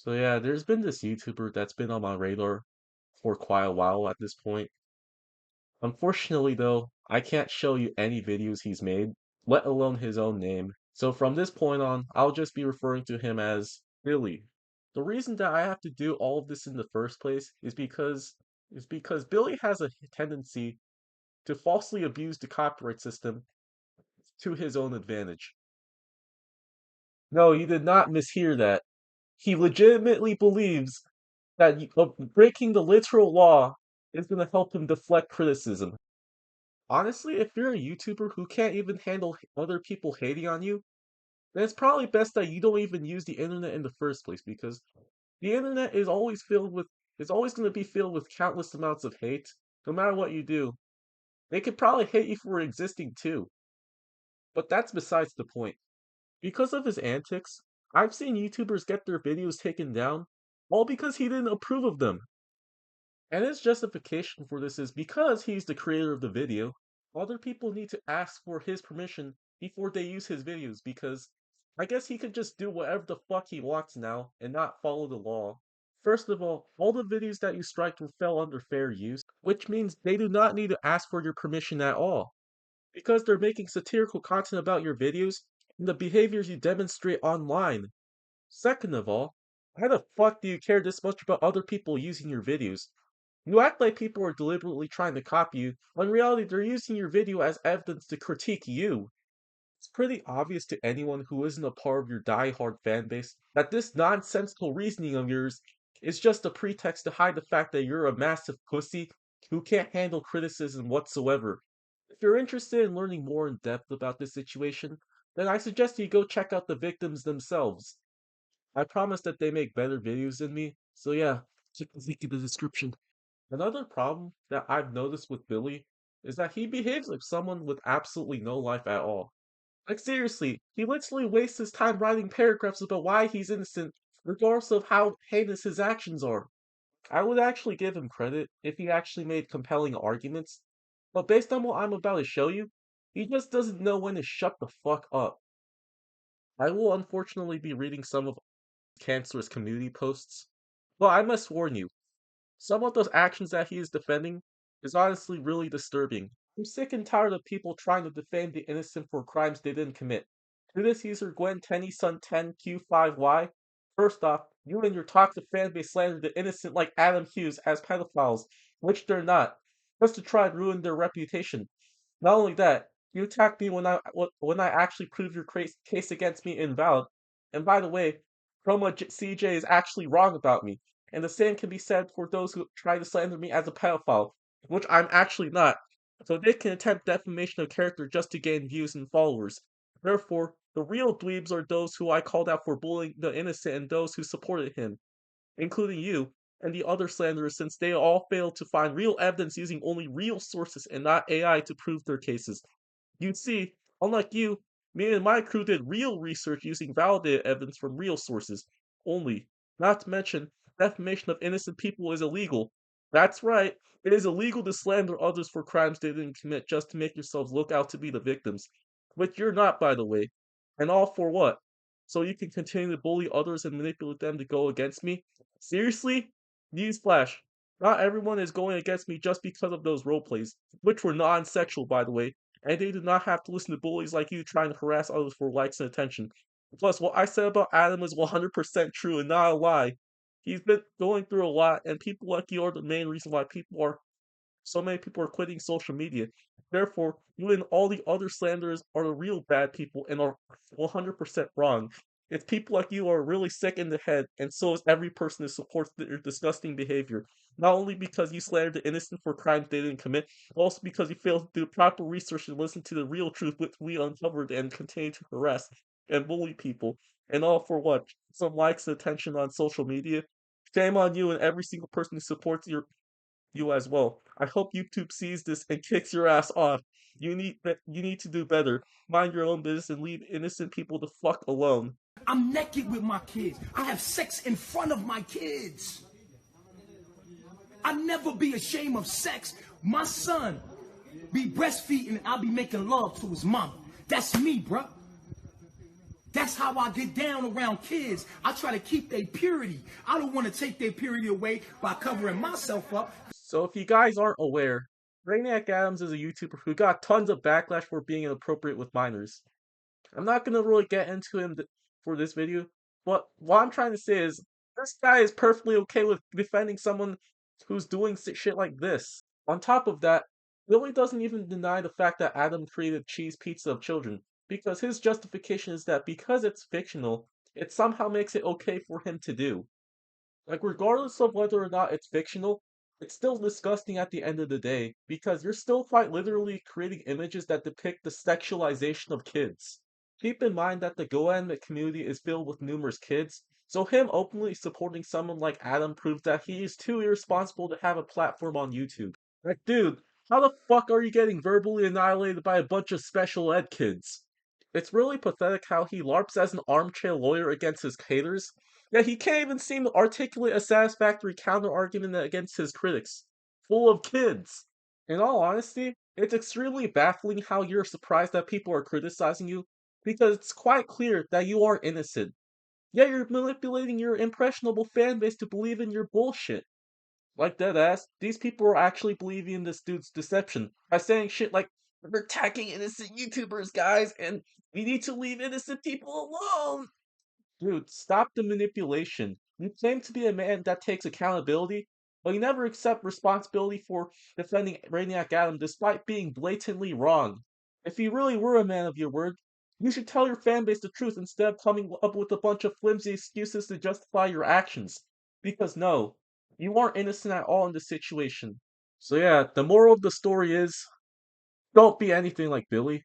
So yeah, there's been this YouTuber that's been on my radar for quite a while at this point. Unfortunately though, I can't show you any videos he's made, let alone his own name. So from this point on, I'll just be referring to him as Billy. The reason that I have to do all of this in the first place is because Billy has a tendency to falsely abuse the copyright system to his own advantage. No, you did not mishear that. He legitimately believes that breaking the literal law is going to help him deflect criticism. Honestly, if you're a YouTuber who can't even handle other people hating on you, then it's probably best that you don't even use the internet in the first place because the internet is always going to be filled with countless amounts of hate, no matter what you do. They could probably hate you for existing too, but that's besides the point. Because of his antics, I've seen YouTubers get their videos taken down, all because he didn't approve of them. And his justification for this is because he's the creator of the video, other people need to ask for his permission before they use his videos because I guess he could just do whatever the fuck he wants now and not follow the law. First of all the videos that you strike fell under fair use, which means they do not need to ask for your permission at all because they're making satirical content about your videos and the behaviors you demonstrate online. Second of all, why the fuck do you care this much about other people using your videos? You act like people are deliberately trying to copy you, when in reality they're using your video as evidence to critique you. It's pretty obvious to anyone who isn't a part of your die-hard fanbase that this nonsensical reasoning of yours is just a pretext to hide the fact that you're a massive pussy who can't handle criticism whatsoever. If you're interested in learning more in depth about this situation, then I suggest you go check out the victims themselves. I promise that they make better videos than me, so yeah, check the link in the description. Another problem that I've noticed with Billy is that he behaves like someone with absolutely no life at all. Like seriously, he literally wastes his time writing paragraphs about why he's innocent, regardless of how heinous his actions are. I would actually give him credit if he actually made compelling arguments, but based on what I'm about to show you, he just doesn't know when to shut the fuck up. I will unfortunately be reading some of cancerous community posts, but I must warn you, some of those actions that he is defending is honestly really disturbing. I'm sick and tired of people trying to defend the innocent for crimes they didn't commit. To this user Gwen Tennyson 10Q5Y, first off, you and your toxic fanbase slander the innocent like Adam Hughes as pedophiles, which they're not, just to try and ruin their reputation. Not only that, you attacked me when I actually proved your case against me invalid. And by the way, CJ is actually wrong about me. And the same can be said for those who try to slander me as a pedophile, which I'm actually not. So they can attempt defamation of character just to gain views and followers. Therefore, the real dweebs are those who I called out for bullying the innocent and those who supported him, including you and the other slanderers, since they all failed to find real evidence using only real sources and not AI to prove their cases. You see, unlike you, me and my crew did real research using validated evidence from real sources only. Not to mention, defamation of innocent people is illegal. That's right, it is illegal to slander others for crimes they didn't commit just to make yourselves look out to be the victims. Which you're not, by the way. And all for what? So you can continue to bully others and manipulate them to go against me? Seriously? Newsflash. Not everyone is going against me just because of those roleplays, which were non-sexual, by the way, and they do not have to listen to bullies like you trying to harass others for likes and attention. Plus, what I said about Adam is 100% true and not a lie. He's been going through a lot, and people like you are the main reason why so many people are quitting social media. Therefore, you and all the other slanderers are the real bad people and are 100% wrong. It's people like you are really sick in the head, and so is every person who supports their disgusting behavior. Not only because you slandered the innocent for crimes they didn't commit, but also because you failed to do proper research and listen to the real truth which we uncovered and continue to harass and bully people. And all for what? Some likes and attention on social media? Shame on you and every single person who supports you as well. I hope YouTube sees this and kicks your ass off. You need to do better. Mind your own business and leave innocent people the fuck alone. I'm naked with my kids. I have sex in front of my kids. I never be ashamed of sex. My son be breastfeeding and I'll be making love to his mom. That's me, bruh. That's how I get down around kids. I try to keep their purity. I don't want to take their purity away by covering myself up. So if you guys aren't aware, Brainiac Adams is a YouTuber who got tons of backlash for being inappropriate with minors. I'm not gonna really get into him for this video, but what I'm trying to say is this guy is perfectly okay with defending someone who's doing shit like this. On top of that, Billy doesn't even deny the fact that Adam created cheese pizza of children, because his justification is that because it's fictional, it somehow makes it okay for him to do. Like, regardless of whether or not it's fictional, it's still disgusting at the end of the day, because you're still quite literally creating images that depict the sexualization of kids. Keep in mind that the Goanimate community is filled with numerous kids, so him openly supporting someone like Adam proves that he is too irresponsible to have a platform on YouTube. Like, dude, how the fuck are you getting verbally annihilated by a bunch of special ed kids? It's really pathetic how he LARPs as an armchair lawyer against his haters, yet he can't even seem to articulate a satisfactory counter-argument against his critics. Full of kids. In all honesty, it's extremely baffling how you're surprised that people are criticizing you, because it's quite clear that you are innocent. Yet you're manipulating your impressionable fanbase to believe in your bullshit. Like deadass, these people are actually believing in this dude's deception by saying shit like, "We're attacking innocent YouTubers, guys, and we need to leave innocent people alone." Dude, stop the manipulation. You claim to be a man that takes accountability, but you never accept responsibility for defending Brainiac Adam despite being blatantly wrong. If you really were a man of your word, you should tell your fanbase the truth instead of coming up with a bunch of flimsy excuses to justify your actions. Because no, you aren't innocent at all in this situation. So yeah, the moral of the story is, don't be anything like Billy.